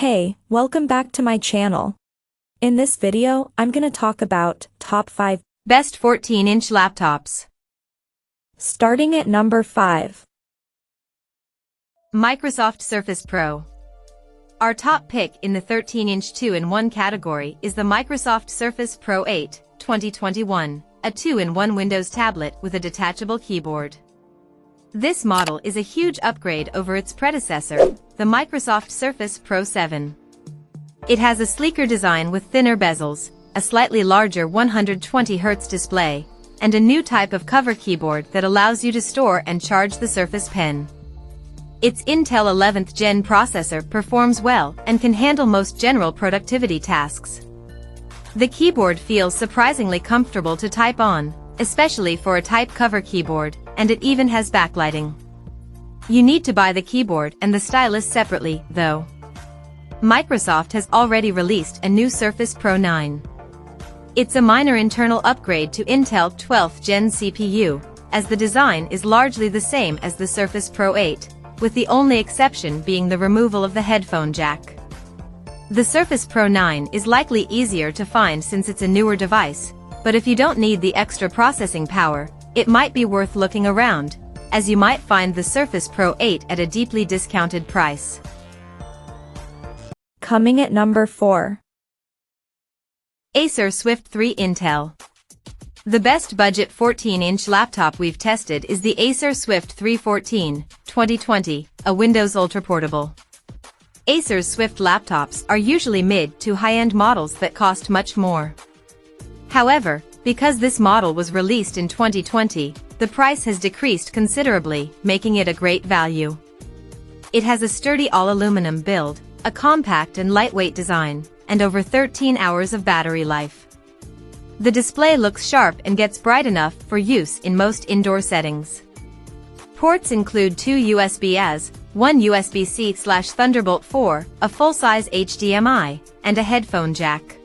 Hey, welcome back to my channel. In this video, I'm gonna talk about top 5 best 14-inch laptops. Starting at number 5. Microsoft Surface Pro. Our top pick in the 13-inch 2-in-1 category is the Microsoft Surface Pro 8, 2021, a 2-in-1 Windows tablet with a detachable keyboard. This model is a huge upgrade over its predecessor, the Microsoft Surface Pro 7. It has a sleeker design with thinner bezels, a slightly larger 120Hz display, and a new type of cover keyboard that allows you to store and charge the Surface Pen. Its Intel 11th Gen processor performs well and can handle most general productivity tasks. The keyboard feels surprisingly comfortable to type on, especially for a type cover keyboard, and it even has backlighting. You need to buy the keyboard and the stylus separately, though. Microsoft has already released a new Surface Pro 9. It's a minor internal upgrade to Intel 12th Gen CPU, as the design is largely the same as the Surface Pro 8, with the only exception being the removal of the headphone jack. The Surface Pro 9 is likely easier to find since it's a newer device, but if you don't need the extra processing power, it might be worth looking around, as you might find the Surface Pro 8 at a deeply discounted price. Coming at number 4. Acer Swift 3 Intel. The best budget 14-inch laptop we've tested is the Acer Swift 3 14, 2020, a Windows Ultra portable. Acer's Swift laptops are usually mid to high-end models that cost much more. However, because this model was released in 2020, the price has decreased considerably, making it a great value. It has a sturdy all-aluminum build, a compact and lightweight design, and over 13 hours of battery life. The display looks sharp and gets bright enough for use in most indoor settings. Ports include 2 USB-As, 1 USB-C/Thunderbolt 4, a full-size HDMI, and a headphone jack.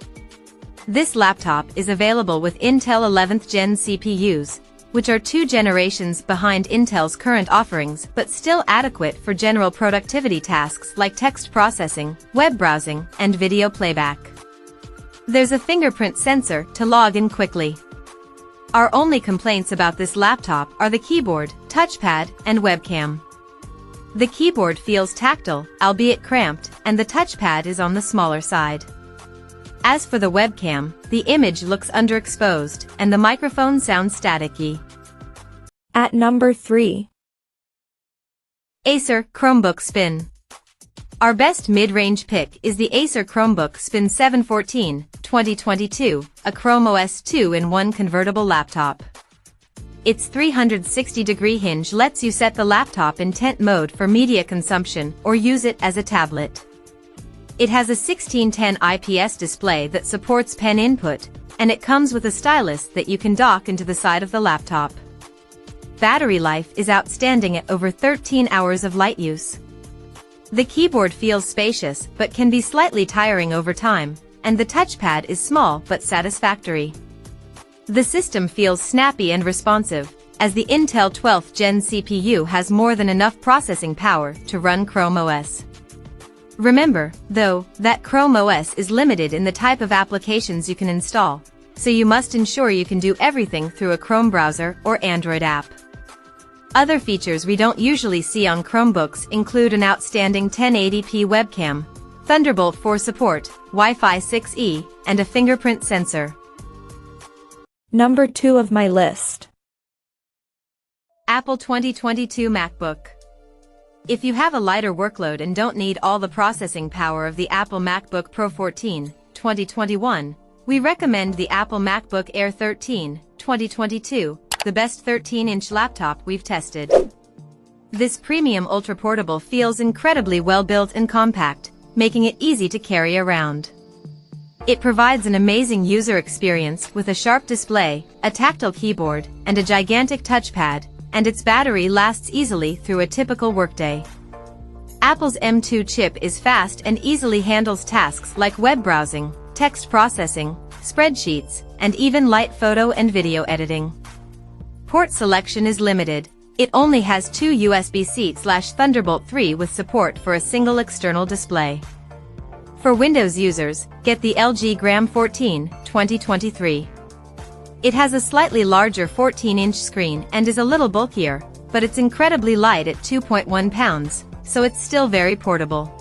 This laptop is available with Intel 11th Gen CPUs, which are 2 generations behind Intel's current offerings but still adequate for general productivity tasks like text processing, web browsing, and video playback. There's a fingerprint sensor to log in quickly. Our only complaints about this laptop are the keyboard, touchpad, and webcam. The keyboard feels tactile, albeit cramped, and the touchpad is on the smaller side. As for the webcam, the image looks underexposed, and the microphone sounds staticky. At number 3. Acer Chromebook Spin. Our best mid-range pick is the Acer Chromebook Spin 714, 2022, a Chrome OS 2-in-1 convertible laptop. Its 360-degree hinge lets you set the laptop in tent mode for media consumption or use it as a tablet. It has a 1610 IPS display that supports pen input, and it comes with a stylus that you can dock into the side of the laptop. Battery life is outstanding at over 13 hours of light use. The keyboard feels spacious but can be slightly tiring over time, and the touchpad is small but satisfactory. The system feels snappy and responsive, as the Intel 12th Gen CPU has more than enough processing power to run Chrome OS. Remember, though, that Chrome OS is limited in the type of applications you can install, so you must ensure you can do everything through a Chrome browser or Android app. Other features we don't usually see on Chromebooks include an outstanding 1080p webcam, Thunderbolt 4 support, Wi-Fi 6E, and a fingerprint sensor. Number 2 of my list. Apple 2022 MacBook. If you have a lighter workload and don't need all the processing power of the Apple MacBook Pro 14, 2021, we recommend the Apple MacBook Air 13, 2022, the best 13-inch laptop we've tested. This premium ultra-portable feels incredibly well-built and compact, making it easy to carry around. It provides an amazing user experience with a sharp display, a tactile keyboard, and a gigantic touchpad, and its battery lasts easily through a typical workday. Apple's M2 chip is fast and easily handles tasks like web browsing, text processing, spreadsheets, and even light photo and video editing. Port selection is limited. It only has 2 USB-C/Thunderbolt 3 with support for a single external display. For Windows users, get the LG Gram 14, 2023. It has a slightly larger 14-inch screen and is a little bulkier, but it's incredibly light at 2.1 pounds, so it's still very portable.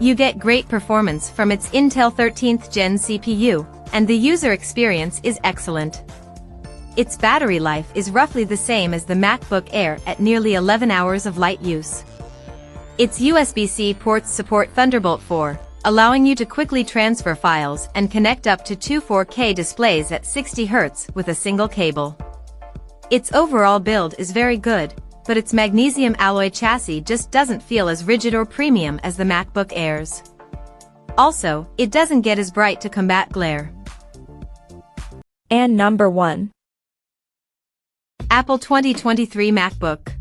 You get great performance from its Intel 13th Gen CPU, and the user experience is excellent. Its battery life is roughly the same as the MacBook Air at nearly 11 hours of light use. Its USB-C ports support Thunderbolt 4, allowing you to quickly transfer files and connect up to two 4K displays at 60 Hz with a single cable. Its overall build is very good, but its magnesium alloy chassis just doesn't feel as rigid or premium as the MacBook Airs. Also, it doesn't get as bright to combat glare. And number 1. Apple 2023 MacBook.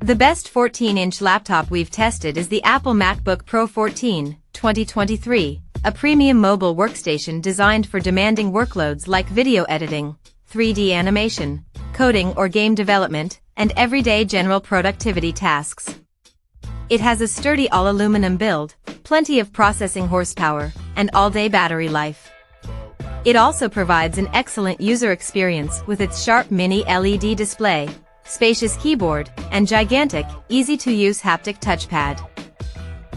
The best 14-inch laptop we've tested is the Apple MacBook Pro 14, 2023, a premium mobile workstation designed for demanding workloads like video editing, 3D animation, coding or game development, and everyday general productivity tasks. It has a sturdy all-aluminum build, plenty of processing horsepower, and all-day battery life. It also provides an excellent user experience with its sharp mini LED display, spacious keyboard, and gigantic, easy-to-use haptic touchpad.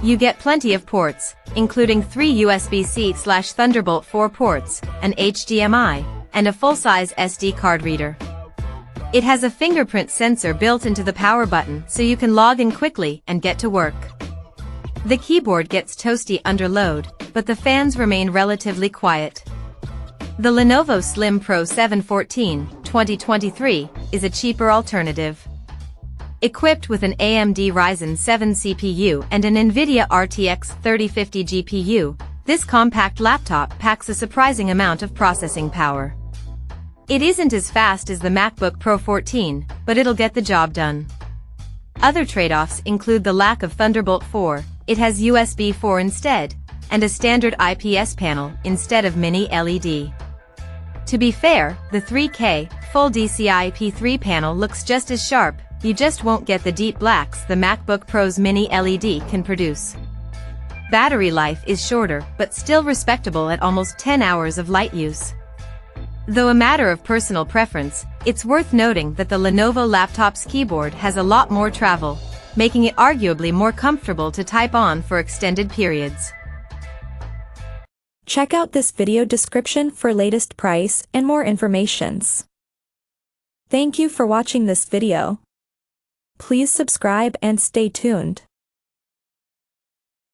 You get plenty of ports, including 3 USB-C/Thunderbolt 4 ports, an HDMI, and a full-size SD card reader. It has a fingerprint sensor built into the power button so you can log in quickly and get to work. The keyboard gets toasty under load, but the fans remain relatively quiet. The Lenovo Slim Pro 714, 2023, is a cheaper alternative. Equipped with an AMD Ryzen 7 CPU and an NVIDIA RTX 3050 GPU, this compact laptop packs a surprising amount of processing power. It isn't as fast as the MacBook Pro 14, but it'll get the job done. Other trade-offs include the lack of Thunderbolt 4, it has USB 4 instead, and a standard IPS panel instead of mini LED. To be fair, the 3K, full DCI P3 panel looks just as sharp, you just won't get the deep blacks the MacBook Pro's mini LED can produce. Battery life is shorter, but still respectable at almost 10 hours of light use. Though a matter of personal preference, it's worth noting that the Lenovo laptop's keyboard has a lot more travel, making it arguably more comfortable to type on for extended periods. Check out this video description for latest price and more informations. Thank you for watching this video. Please subscribe and stay tuned.